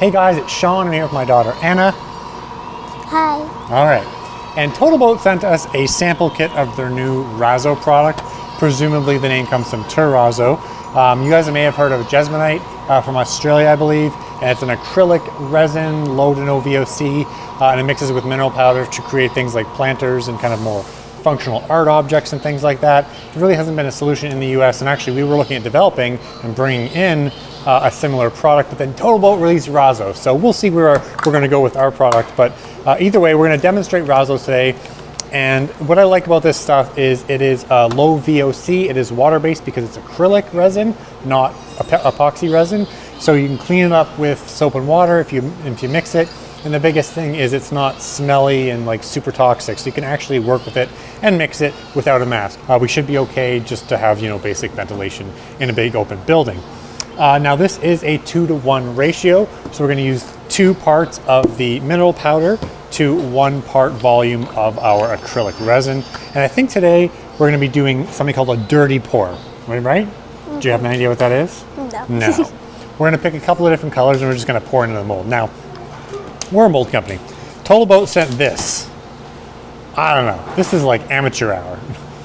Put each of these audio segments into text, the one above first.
Hey guys, it's Sean. I'm here with my daughter Anna. Hi. All right. And TotalBoat sent us a sample kit of their new Razzo product. Presumably the name comes from Razzo. You guys may have heard of Jesmonite from Australia, I believe. And it's an acrylic resin, low to no VOC, and it mixes with mineral powder to create things like planters and kind of more functional art objects and things like that. There really hasn't been a solution in the US, and actually we were looking at developing and bringing in a similar product, but then TotalBoat released Razzo. So we'll see where we're gonna go with our product, but either way, we're gonna demonstrate Razzo today. And what I like about this stuff is it is low VOC, it is water-based because it's acrylic resin, not epoxy resin. So you can clean it up with soap and water if you mix it. And the biggest thing is it's not smelly and like super toxic, so you can actually work with it and mix it without a mask. We should be okay just to have, basic ventilation in a big open building. Now this is a 2-to-1 ratio, so we're gonna use 2 parts of the mineral powder to 1 part volume of our acrylic resin. And I think today we're gonna be doing something called a dirty pour, right? Do you have an idea what that is? No. No. We're gonna pick a couple of different colors and we're just gonna pour into the mold. Now, we're a mold company. TotalBoat sent this. I don't know, this is like amateur hour.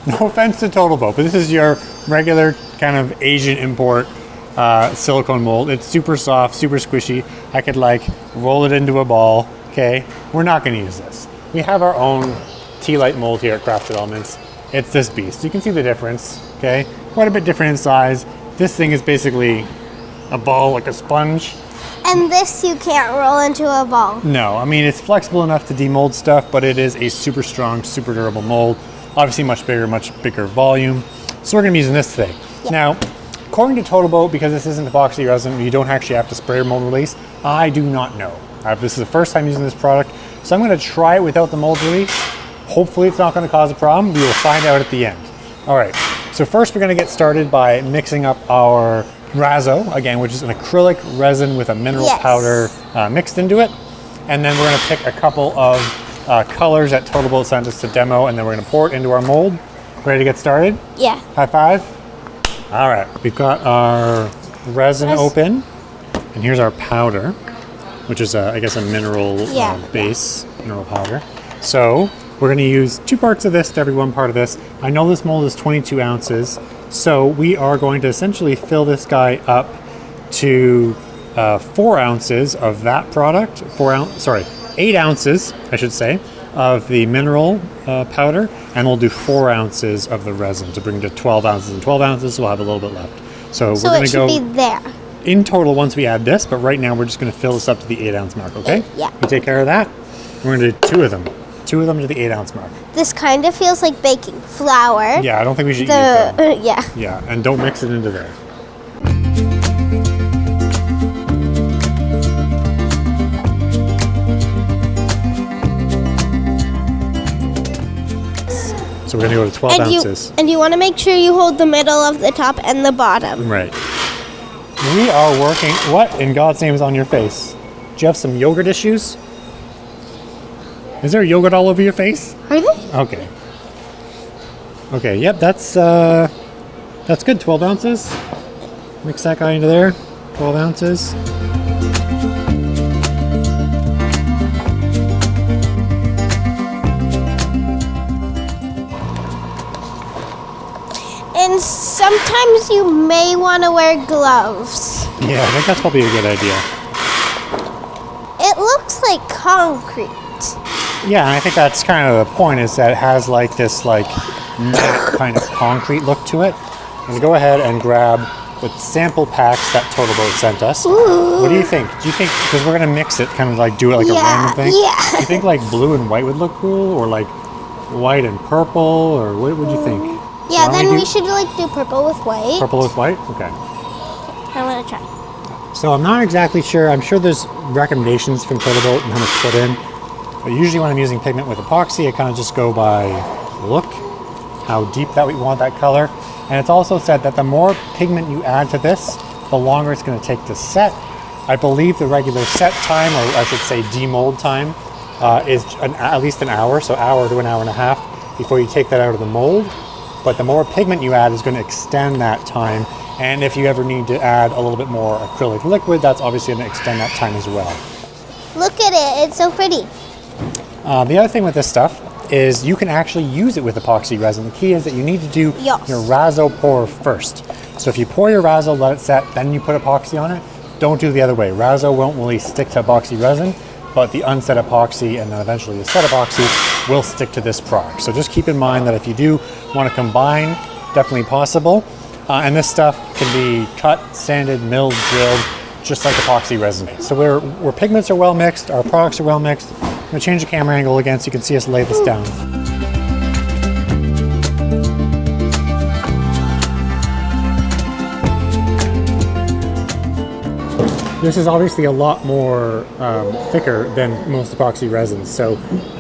No offense to TotalBoat, but this is your regular kind of Asian import silicone mold. It's super soft, super squishy. I could like roll it into a ball, okay? We're not gonna use this. We have our own tea light mold here at Crafted Elements. It's this beast. You can see the difference, okay? Quite a bit different in size. This thing is basically a ball, like a sponge. And this you can't roll into a ball. No, I mean, it's flexible enough to demold stuff, but it is a super strong, super durable mold. Obviously much bigger volume. So we're gonna be using this today. Yep. Now, according to TotalBoat, because this isn't epoxy resin, you don't actually have to spray your mold release. I do not know. This is the first time using this product, so I'm gonna try it without the mold release. Hopefully it's not gonna cause a problem. We will find out at the end. All right, so first we're gonna get started by mixing up our Razzo, again, which is an acrylic resin with a mineral powder mixed into it. And then we're gonna pick a couple of colors that TotalBoat sent us to demo, and then we're gonna pour it into our mold. Ready to get started? Yeah. High five. All right, we've got our resin open, and here's our powder, which is, I guess, a mineral base, mineral powder. So we're gonna use 2 parts of this to every 1 part of this. I know this mold is 22 ounces, so we are going to essentially fill this guy up to 4 ounces of that product, 8 ounces, I should say, of the mineral powder, and we'll do 4 ounces of the resin to bring to 12 ounces and 12 ounces, so we'll have a little bit left. So we're gonna go be there. in total once we add this, but right now we're just gonna fill this up to the 8 ounce mark, okay? Yeah. You take care of that. We're gonna do 2 of them. 2 of them to the 8 ounce mark. This kind of feels like baking flour. Yeah, I don't think we should use them. Yeah. Yeah, and don't mix it into there. So we're gonna go to 12 ounces. And you wanna make sure you hold the middle of the top and the bottom. Right. We are working, what in God's name is on your face? Do you have some yogurt issues? Is there yogurt all over your face? Are they? Okay. Okay, yep, that's good, 12 ounces. Mix that guy into there, 12 ounces. And sometimes you may want to wear gloves. Yeah, I think that's probably a good idea. It looks like concrete. Yeah, and I think that's kind of the point, is that it has like this like matte kind of concrete look to it. And go ahead and grab the sample packs that TotalBoat sent us. Ooh. What do you think? Do you think, because we're gonna mix it, kind of like do it like a random thing? Yeah. Do you think like blue and white would look cool, or like white and purple, or what would you think? Yeah, then we should like do purple with white. Purple with white? Okay. I want to try. So I'm not exactly sure. I'm sure there's recommendations from TotalBoat and how much to put in. But usually when I'm using pigment with epoxy, I kind of just go by look, how deep that we want that color. And it's also said that the more pigment you add to this, the longer it's going to take to set. I believe the regular set time, or I should say demold time, is at least an hour, so hour to an hour and a half before you take that out of the mold. But the more pigment you add is going to extend that time And if you ever need to add a little bit more acrylic liquid, that's obviously going to extend that time as well. Look at it, it's so pretty. The other thing with this stuff is you can actually use it with epoxy resin. The key is that you need to do Yes. your Razzo pour first. So if you pour your Razzo, let it set, then you put epoxy on it. Don't do it the other way. Razzo won't really stick to epoxy resin, but the unset epoxy and then eventually the set epoxy will stick to this product. So just keep in mind that if you do want to combine, definitely possible. And this stuff can be cut, sanded, milled, drilled, just like epoxy resin. So where pigments are well mixed, our products are well mixed. I'm gonna change the camera angle again so you can see us lay this down. This is obviously a lot more thicker than most epoxy resins. So,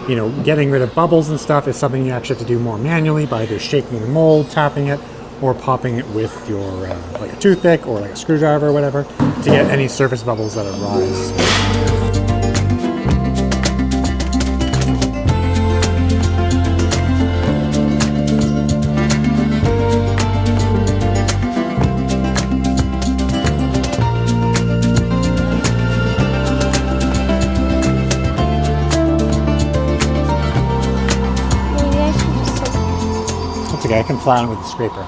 you know, getting rid of bubbles and stuff is something you actually have to do more manually by either shaking the mold, tapping it, or popping it with your, like a toothpick or like a screwdriver or whatever to get any surface bubbles that arise. Maybe I should just That's okay, I can flatten it with the scraper.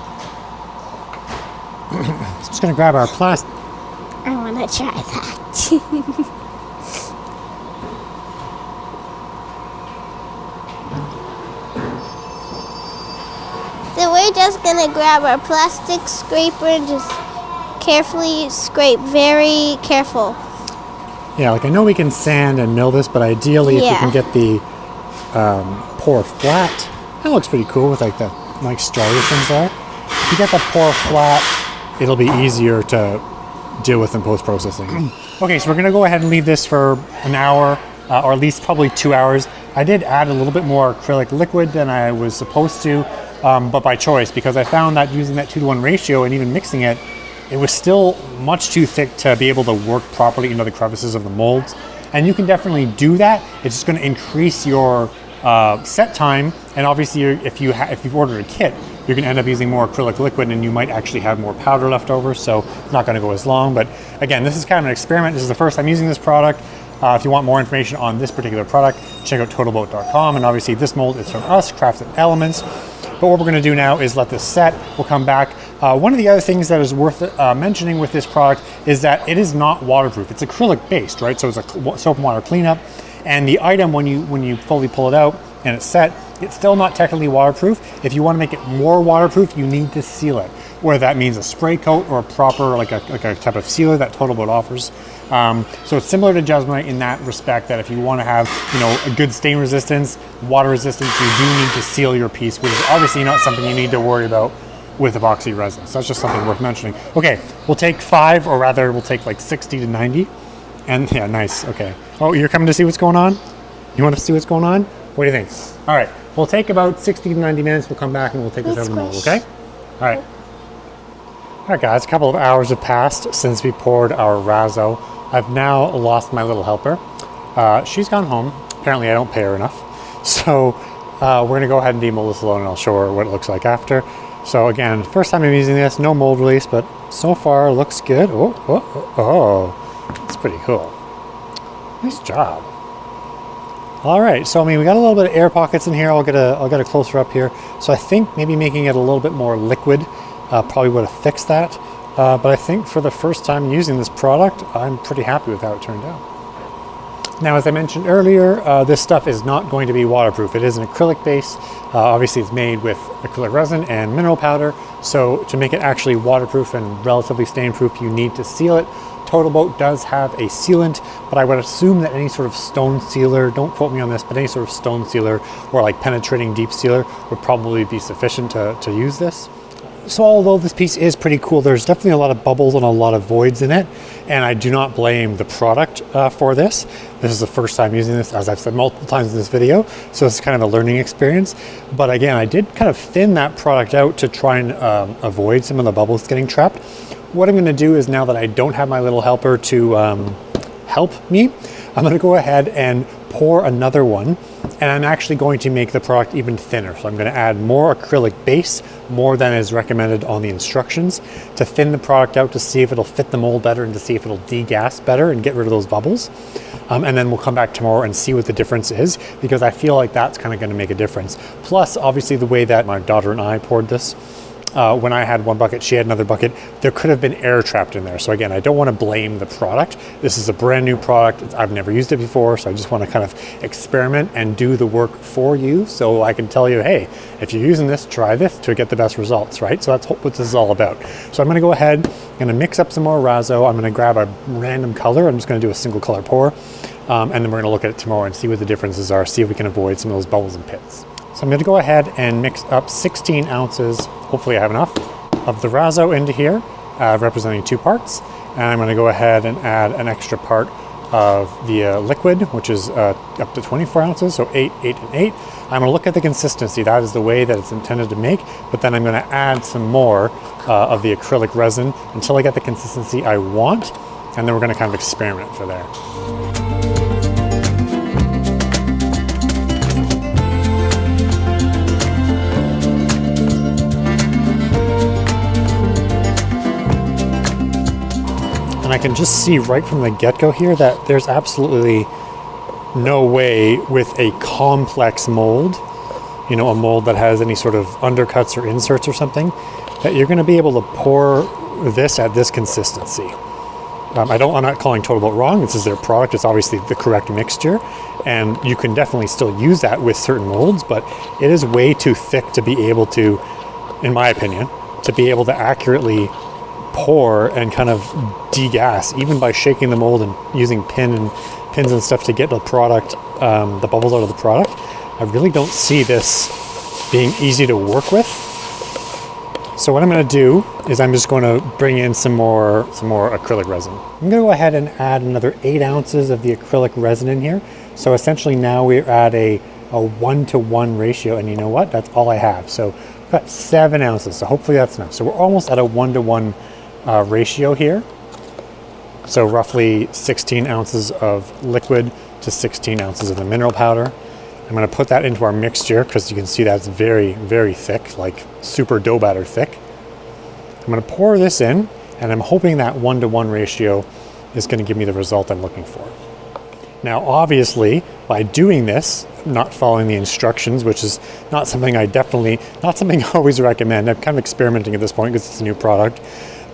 So I'm just gonna grab our plastic. I want to try that. So we're just gonna grab our plastic scraper and just carefully scrape, very careful. Yeah, like I know we can sand and mill this, but ideally if you Yeah. can get the pour flat, that looks pretty cool with like the like striations there. If you get the pour flat, it'll be easier to deal with in post-processing. Okay, so we're gonna go ahead and leave this for an hour, or at least probably 2 hours. I did add a little bit more acrylic liquid than I was supposed to, but by choice, because I found that using that 2-to-1 ratio and even mixing it, it was still much too thick to be able to work properly into the crevices of the molds. And you can definitely do that. It's just gonna increase your set time, and obviously if you've ordered a kit, you're going to end up using more acrylic liquid and you might actually have more powder left over, so it's not going to go as long. But again, this is kind of an experiment. This is the first time using this product. If you want more information on this particular product, check out TotalBoat.com, and obviously this mold is from us, Crafted Elements. But what we're going to do now is let this set. We'll come back. One of the other things that is worth mentioning with this product is that it is not waterproof. It's acrylic based, right? So it's a soap and water cleanup. And the item, when you fully pull it out and it's set, it's still not technically waterproof. If you want to make it more waterproof, you need to seal it. Whether that means a spray coat or a proper, like a type of sealer that TotalBoat offers. So it's similar to Jesmonite in that respect, that if you want to have, you know, a good stain resistance, water resistance, you do need to seal your piece, which is obviously not something you need to worry about with epoxy resin. So that's just something worth mentioning. Okay, we'll take 5, or rather we'll take like 60 to 90. And yeah, nice, okay. Oh, you're coming to see what's going on? You want to see what's going on? What do you think? All right, we'll take about 60 to 90 minutes. We'll come back and we'll take this out of the mold, okay? All right. All right, guys, a couple of hours have passed since we poured our Razzo. I've now lost my little helper. She's gone home. Apparently I don't pay her enough. So we're gonna go ahead and demold this alone, and I'll show her what it looks like after. So again, first time I'm using this, no mold release, but so far looks good. Oh, that's pretty cool. Nice job. All right, so I mean, we got a little bit of air pockets in here. I'll get a closer up here. So I think maybe making it a little bit more liquid probably would have fixed that. But I think for the first time using this product, I'm pretty happy with how it turned out. Now, as I mentioned earlier, this stuff is not going to be waterproof. It is an acrylic base. Obviously, it's made with acrylic resin and mineral powder. So to make it actually waterproof and relatively stain-proof, you need to seal it. TotalBoat does have a sealant, but I would assume that any sort of stone sealer, don't quote me on this, but any sort of stone sealer or like penetrating deep sealer would probably be sufficient to use this. So although this piece is pretty cool, there's definitely a lot of bubbles and a lot of voids in it, and I do not blame the product for this. This is the first time using this, as I've said multiple times in this video, so it's kind of a learning experience. But again, I did kind of thin that product out to try and avoid some of the bubbles getting trapped. What I'm going to do is, now that I don't have my little helper to help me, I'm gonna go ahead and pour another one, and I'm actually going to make the product even thinner. So I'm gonna add more acrylic base, more than is recommended on the instructions, to thin the product out to see if it'll fit the mold better and to see if it'll degas better and get rid of those bubbles. And then we'll come back tomorrow and see what the difference is, because I feel like that's kind of gonna make a difference. Plus, obviously the way that my daughter and I poured this, when I had one bucket, she had another bucket, there could have been air trapped in there. So again, I don't want to blame the product. This is a brand new product. I've never used it before, so I just want to kind of experiment and do the work for you so I can tell you, hey, if you're using this, try this to get the best results, right? So that's what this is all about. So I'm going to go ahead, I'm going to mix up some more Razzo. I'm going to grab a random color. I'm just going to do a single color pour, and then we're going to look at it tomorrow and see what the differences are, see if we can avoid some of those bubbles and pits. So I'm going to go ahead and mix up 16 ounces, hopefully I have enough, of the Razzo into here, representing 2 parts. And I'm going to go ahead and add an extra part of the liquid, which is up to 24 ounces, so 8, 8, and 8. I'm going to look at the consistency. That is the way that it's intended to make, but then I'm going to add some more of the acrylic resin until I get the consistency I want, and then we're going to kind of experiment for there. And I can just see right from the get-go here that there's absolutely no way with a complex mold, you know, a mold that has any sort of undercuts or inserts or something, that you're going to be able to pour this at this consistency. I'm not calling TotalBoat wrong. This is their product. It's obviously the correct mixture, and you can definitely still use that with certain molds, but it is way too thick to be able to, in my opinion, to be able to accurately pour and kind of degas, even by shaking the mold and using pins and stuff to get the product, the bubbles out of the product. I really don't see this being easy to work with. So what I'm going to do is I'm just going to bring in some more acrylic resin. I'm going to go ahead and add another 8 ounces of the acrylic resin in here. So essentially now we're at a 1-to-1 ratio, and you know what? That's all I have. So I've got 7 ounces, so hopefully that's enough. So we're almost at a 1-to-1 ratio here. So roughly 16 ounces of liquid to 16 ounces of the mineral powder. I'm going to put that into our mixture because you can see that's very, very thick, like super dough batter thick. I'm going to pour this in, and I'm hoping that 1-to-1 ratio is going to give me the result I'm looking for. Now, obviously, by doing this, not following the instructions, which is not something I always recommend. I'm kind of experimenting at this point because it's a new product.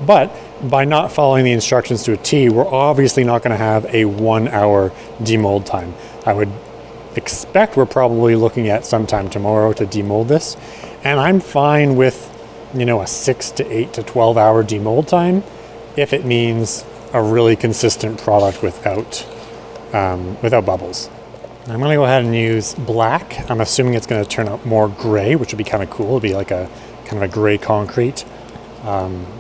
But by not following the instructions to a T, we're obviously not going to have a 1-hour demold time. I would expect we're probably looking at sometime tomorrow to demold this. And I'm fine with, you know, a 6 to 8 to 12 hour demold time if it means a really consistent product without bubbles. I'm going to go ahead and use black. I'm assuming it's going to turn out more gray, which would be kind of cool. It'll be like a kind of a gray concrete.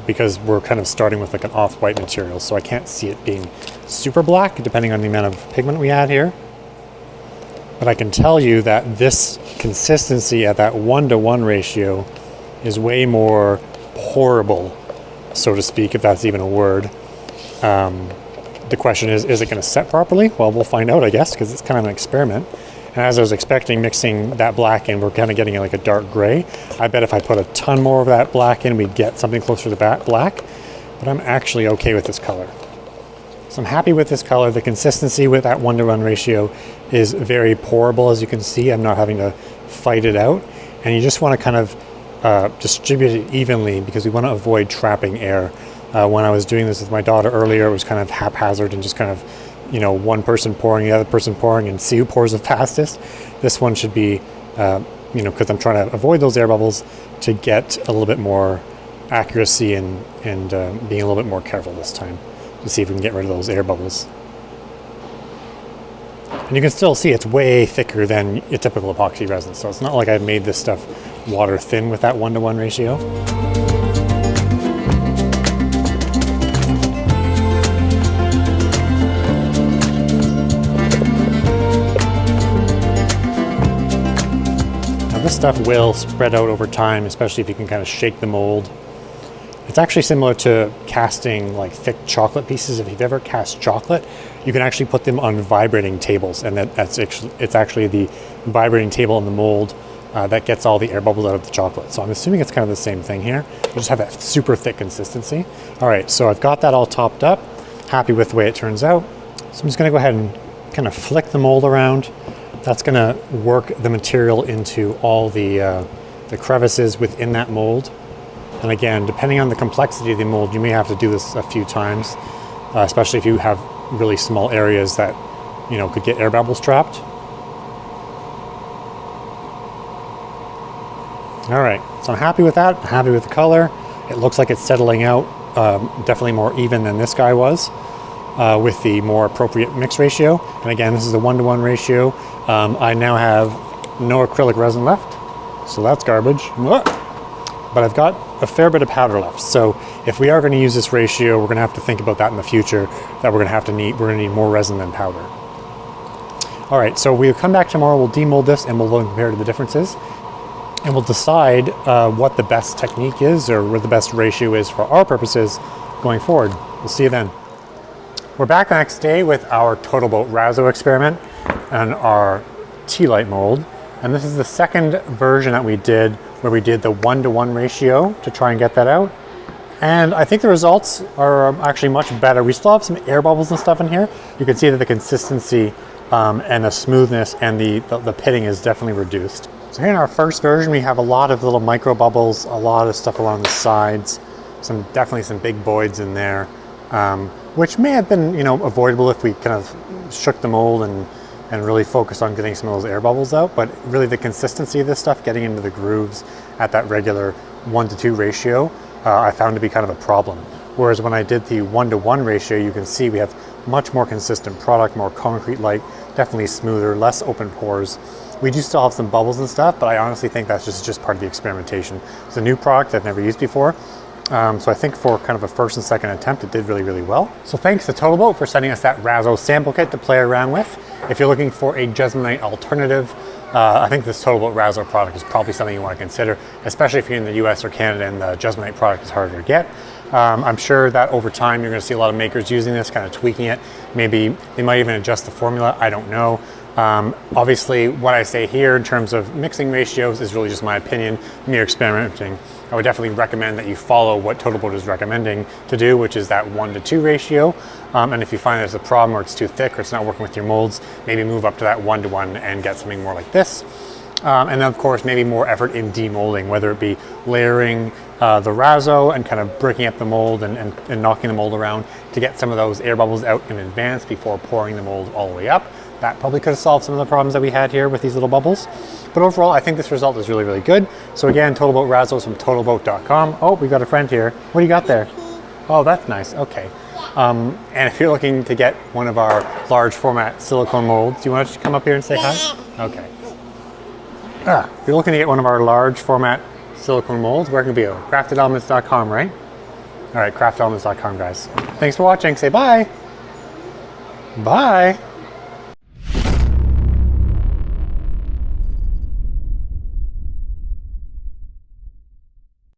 Because we're kind of starting with like an off-white material, so I can't see it being super black depending on the amount of pigment we add here. But I can tell you that this consistency at that 1-to-1 ratio is way more pourable, so to speak, if that's even a word. The question is it going to set properly? Well, we'll find out, I guess, because it's kind of an experiment. And as I was expecting, mixing that black in, we're kind of getting like a dark gray. I bet if I put a ton more of that black in, we'd get something closer to that black. But I'm actually okay with this color. So I'm happy with this color. The consistency with that 1-to-1 ratio is very pourable, as you can see. I'm not having to fight it out. And you just want to kind of distribute it evenly because we want to avoid trapping air. When I was doing this with my daughter earlier, it was kind of haphazard and just kind of, you know, one person pouring, the other person pouring, and see who pours the fastest. This one should be, you know, because I'm trying to avoid those air bubbles to get a little bit more accuracy and being a little bit more careful this time to see if we can get rid of those air bubbles. And you can still see it's way thicker than a typical epoxy resin, so it's not like I've made this stuff water thin with that 1-to-1 ratio. This stuff will spread out over time, especially if you can kind of shake the mold. It's actually similar to casting like thick chocolate pieces. If you've ever cast chocolate, you can actually put them on vibrating tables, and it's actually the vibrating table in the mold that gets all the air bubbles out of the chocolate. So I'm assuming it's kind of the same thing here. You just have that super thick consistency. All right, so I've got that all topped up. Happy with the way it turns out. So I'm just gonna go ahead and kind of flick the mold around. That's gonna work the material into all the crevices within that mold. And again, depending on the complexity of the mold, you may have to do this a few times, especially if you have really small areas that, you know, could get air bubbles trapped. All right, so I'm happy with that. I'm happy with the color. It looks like it's settling out, definitely more even than this guy was, with the more appropriate mix ratio. And again, this is a 1-to-1 ratio. I now have no acrylic resin left, so that's garbage. But I've got a fair bit of powder left. So if we are going to use this ratio, we're going to have to think about that in the future, that we're going to need more resin than powder. All right, so we'll come back tomorrow, we'll demold this, and we'll compare to the differences. And we'll decide what the best technique is, or what the best ratio is for our purposes going forward. We'll see you then. We're back the next day with our TotalBoat Razzo experiment and our tea light mold. And this is the second version that we did, where we did the 1-to-1 ratio to try and get that out. And I think the results are actually much better. We still have some air bubbles and stuff in here. You can see that the consistency and the smoothness and the pitting is definitely reduced. So here in our first version, we have a lot of little micro bubbles, a lot of stuff along the sides, definitely some big voids in there, which may have been, you know, avoidable if we kind of shook the mold and really focused on getting some of those air bubbles out. But really the consistency of this stuff, getting into the grooves at that regular 1-to-2 ratio, I found to be kind of a problem. Whereas when I did the 1-to-1 ratio, you can see we have much more consistent product, more concrete-like, definitely smoother, less open pores. We do still have some bubbles and stuff, but I honestly think that's just part of the experimentation. It's a new product I've never used before. So I think for kind of a first and second attempt, it did really, really well. So thanks to TotalBoat for sending us that Razzo sample kit to play around with. If you're looking for a Jesmonite alternative, I think this TotalBoat Razzo product is probably something you want to consider, especially if you're in the US or Canada and the Jesmonite product is harder to get. I'm sure that over time you're going to see a lot of makers using this, kind of tweaking it. Maybe they might even adjust the formula, I don't know. Obviously, what I say here in terms of mixing ratios is really just my opinion, mere experimenting. I would definitely recommend that you follow what TotalBoat is recommending to do, which is that 1-to-2 ratio. And if you find there's a problem or it's too thick or it's not working with your molds, maybe move up to that 1-to-1 and get something more like this. And then of course, maybe more effort in demolding, whether it be layering the Razzo and kind of breaking up the mold and knocking the mold around to get some of those air bubbles out in advance before pouring the mold all the way up. That probably could have solved some of the problems that we had here with these little bubbles. But overall, I think this result is really, really good. So again, TotalBoat Razzo is from TotalBoat.com. Oh, we've got a friend here. What do you got there? Oh, that's nice. Okay. And if you're looking to get one of our large format silicone molds, do you want to come up here and say hi? Okay. If you're looking to get one of our large format silicone molds, where can it be? CraftedElements.com, right? All right, CraftedElements.com, guys. Thanks for watching. Say bye. Bye.